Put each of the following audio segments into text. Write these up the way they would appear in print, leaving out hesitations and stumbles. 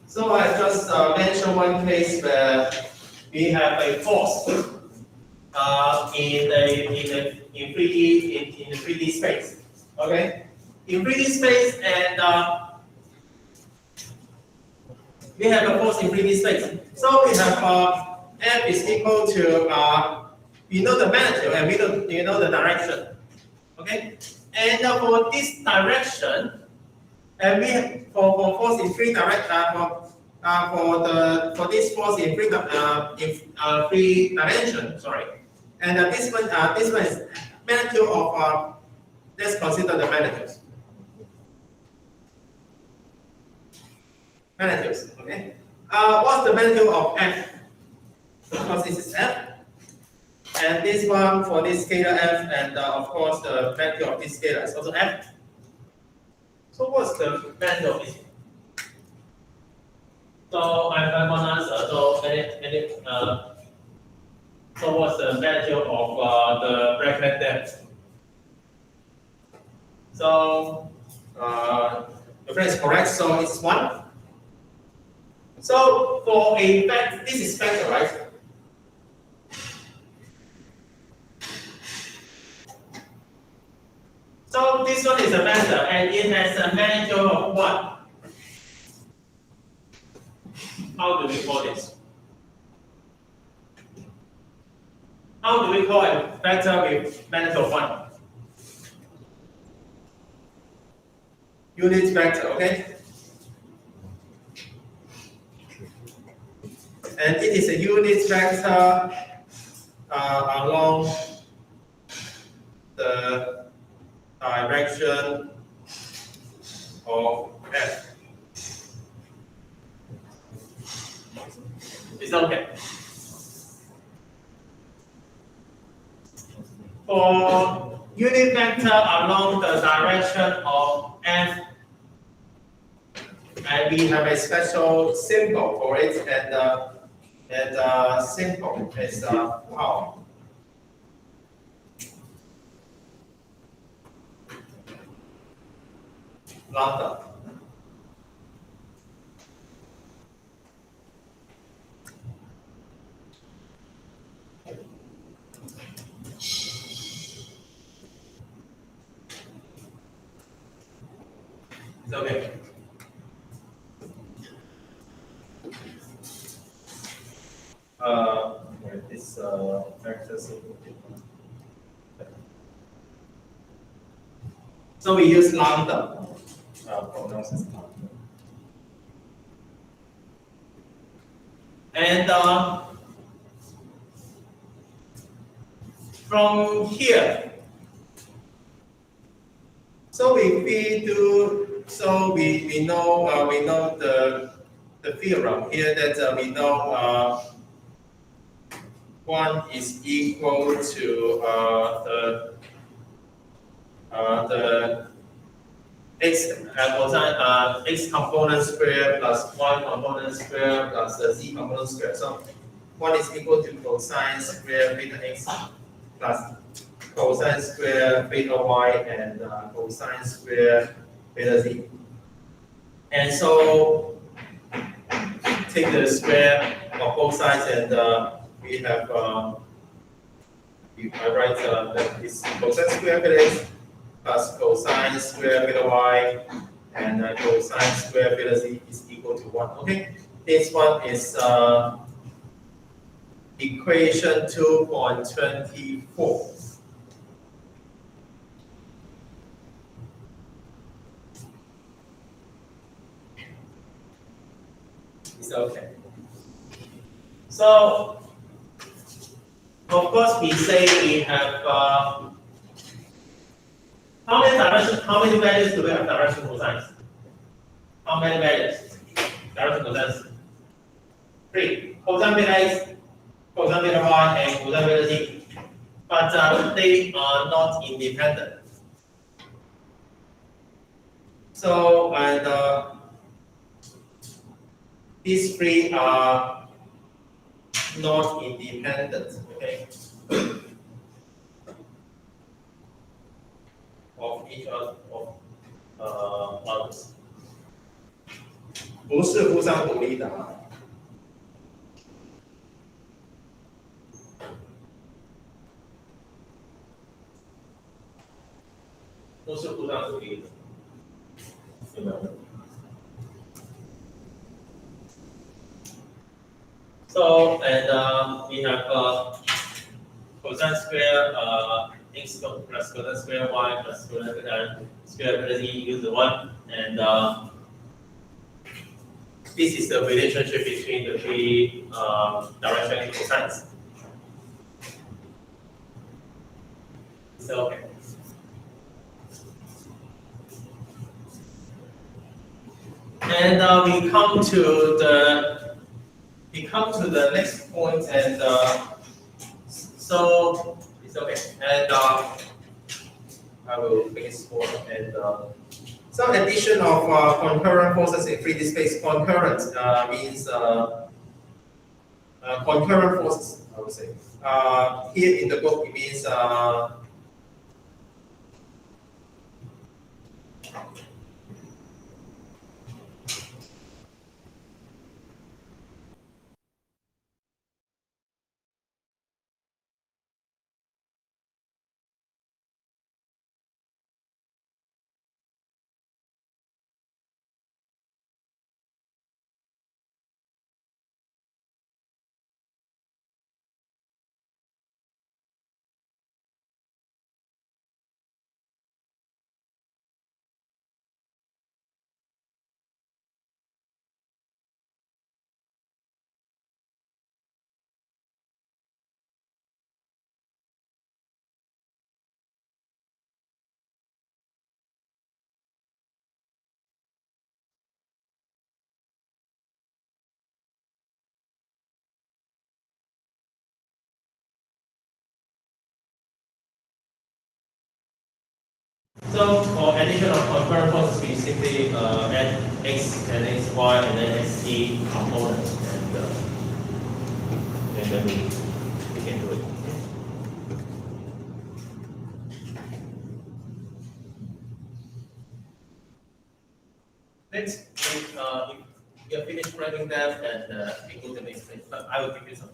So I just mentioned one case where we have a force in 3D space. Okay, in 3D space, and we have a force in 3D space. So we have F is equal to we know the magnitude and we know the direction. Okay, and for this direction, and we have, for force in three for this force in three dimension. Sorry, and this one is magnitude of let's consider the magnitudes. Magnitudes. Okay. What's the magnitude of F? Because this is F. And this one for this scalar F, and of course the magnitude of this scalar is also F. So what's the magnitude of this? So I have one answer. So so what's the magnitude of the bracket depth? So your friend is correct. So it's 1. So for a vector, this is vector, right? So this one is a vector, and it has a magnitude of what? How do we call this? How do we call a vector with magnitude of 1? Unit vector, okay? And it is a unit vector along the direction of F. Is that okay? For unit vector along the direction of F, and we have a special symbol for it, and symbol is wow. Lambda. It's okay. This vector symbol. So we use lambda. Pronounce as lambda. And from here, so we know the theorem here that we know 1 is equal to the x cosine x component square plus y component square plus the z component square. So 1 is equal to cosine square beta x plus cosine square beta y and cosine square beta z. And so take the square of both sides, and we have I write that is cosine square beta x plus cosine square beta y, and cosine square beta z is equal to 1. Okay, this one is equation 2.24. It's okay. So, of course, we say we have how many values do we have direction cosines? How many values? Direction cosines? 3. Cosine beta x, cosine beta y, and cosine beta z. But they are not independent. So, and these 3 are not independent, okay, of each other, of others. 不是互相独立的啊。都是互相独立的，有没有 ？So and we have cosine square x plus cosine square y plus cosine square plus e equals to 1, and this is the relationship between the three direction cosines. So and we come to the next point, and so it's okay. And I will make it small. And some addition of concurrent forces in 3D space. Concurrent means concurrent forces, I would say. Here in the book, it means so for addition of concurrent forces, we simply add x and x, y, and then x, t components, and then we can do it. Next, if you are finished writing that, and we go to the next page. But I will give you some.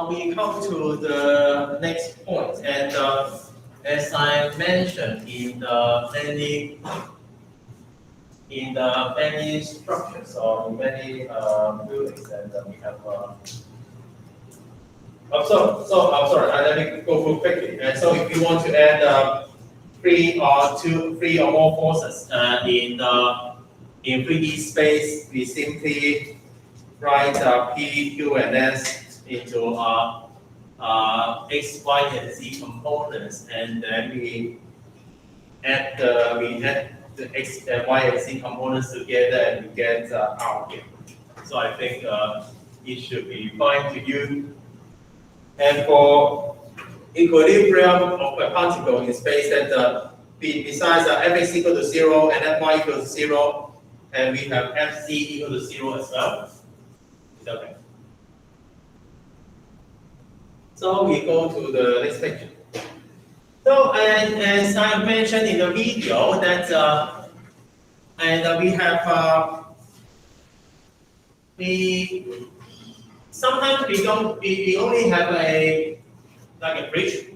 We come to the next point, and as I mentioned in many structures or many buildings, and we have. I'm sorry. Let me go through quickly. And so, if you want to add three or more forces in 3D space, we simply write P, Q, and S into X, Y, and Z components, and then we add the X, Y, and Z components together, and we get R here. So I think it should be fine to you. And for equilibrium of a particle in space, that besides Fx equal to 0 and Fy equal to 0, and we have Fc equal to 0 as well. Okay. So we go to the next picture. So, and as I mentioned in the video, that and we have sometimes we only have a bridge,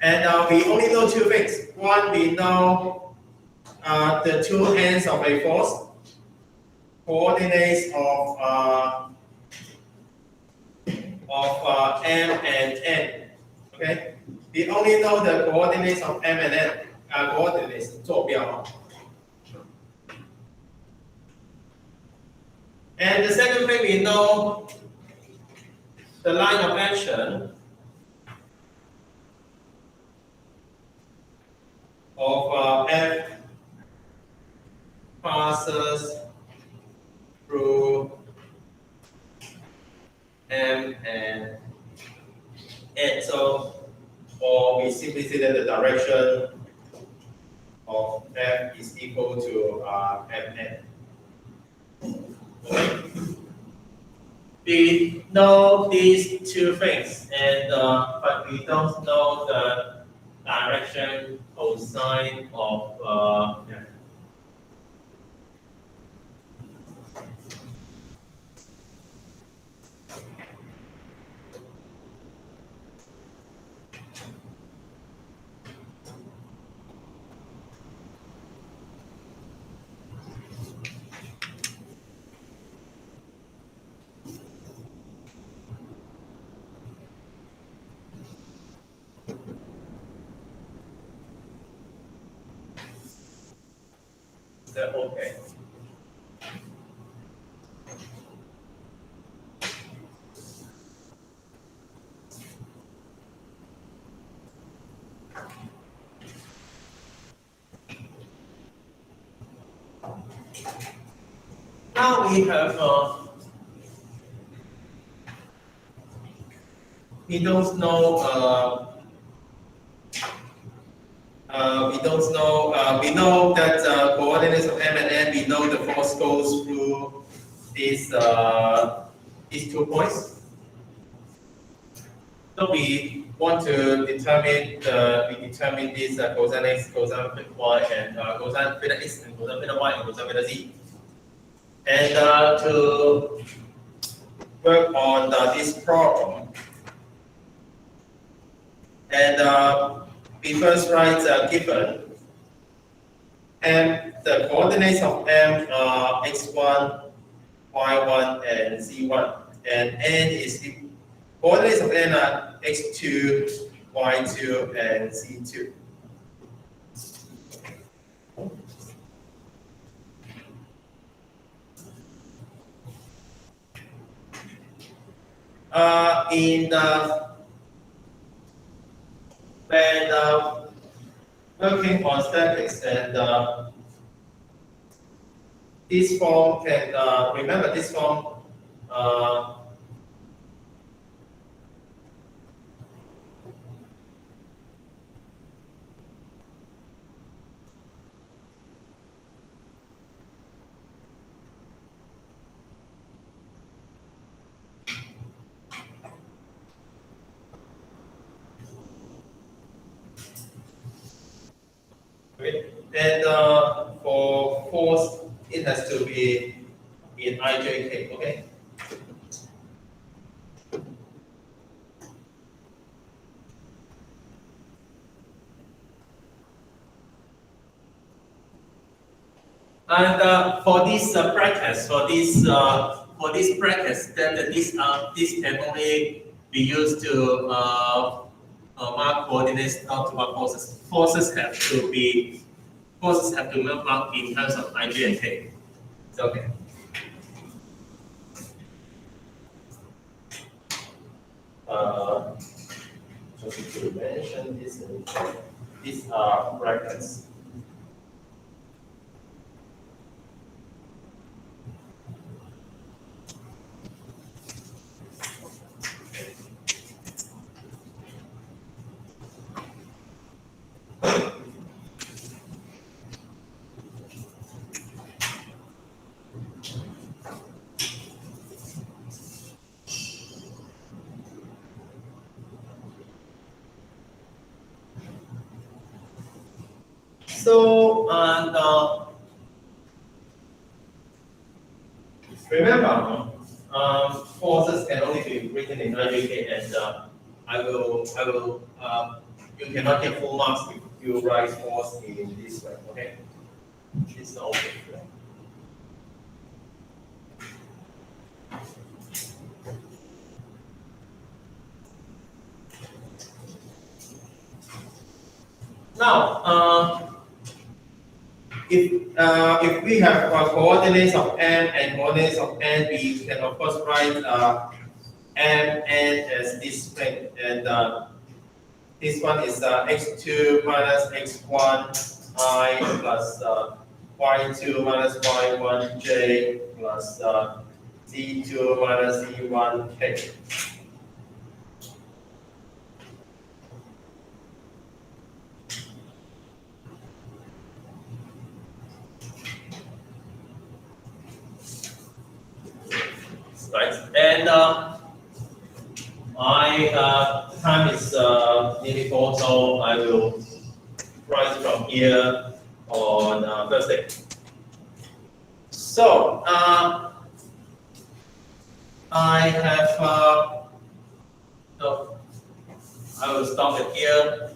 and we only know two things. One, we know the two ends of a force, coordinates of M and N. Okay, we only know the coordinates of M and N. Coordinates 坐标. And the second thing, we know the line of action of F passes through M and N. So, or we simply say that the direction of F is equal equal to Mn. We know these two things, and but we don't know the direction cosine of yeah. Is that okay? Now we have we don't know we know that coordinates of M and N. We know the force goes through these 2 points. So we want to determine these cosine x, cosine y, and cosine theta x, and cosine theta y, and cosine theta z. And to work on this problem, and we first write given M, the coordinates of M are x1, y1, and z1, and N is the coordinates of N are x2, y2, and z2. When working on statics, and this form can remember this form. And for force, it has to be in IJK, okay? And for this practice, then this can only be used to mark coordinates, not to mark forces. Forces have to be marked in terms of IJ and K. It's okay. Just to mention this, these are brackets. So, and remember, forces can only be written in IJK, and you cannot get full marks if you write force in this way, okay? It's not okay. Now, if we have coordinates of M and coordinates of N, we can of course write M N as this thing, and this one is x2 minus x1 I plus y2 minus y1 j plus z2 minus z1 k. right? And the time is nearly 4, so I will write from here on Thursday. So I have no, I will stop it here.